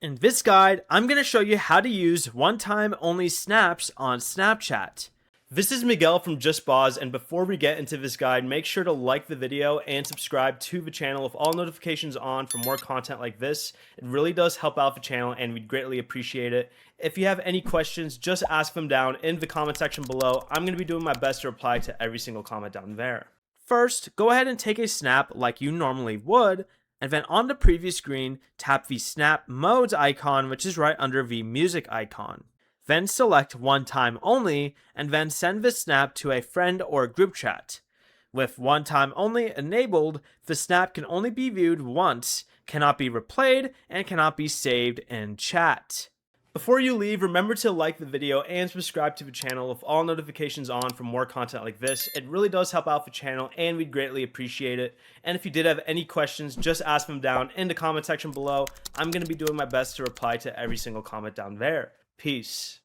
In this guide, I'm going to show you how to use one-time only snaps on Snapchat. This is Miguel from JustBoz, and before we get into this guide, make sure to like the video and subscribe to the channel with all notifications on for more content like this. It really does help out the channel and we'd greatly appreciate it. If you have any questions, just ask them down in the comment section below. I'm going to be doing my best to reply to every single comment down there. First, go ahead and take a snap like you normally would, and then on the previous screen, tap the Snap Modes icon, which is right under the music icon. Then select One Time Only, and then send the snap to a friend or group chat. With One Time Only enabled, the snap can only be viewed once, cannot be replayed, and cannot be saved in chat. Before you leave, remember to like the video and subscribe to the channel with all notifications on for more content like this. It really does help out the channel and we'd greatly appreciate it. And if you did have any questions, just ask them down in the comment section below. I'm going to be doing my best to reply to every single comment down there. Peace.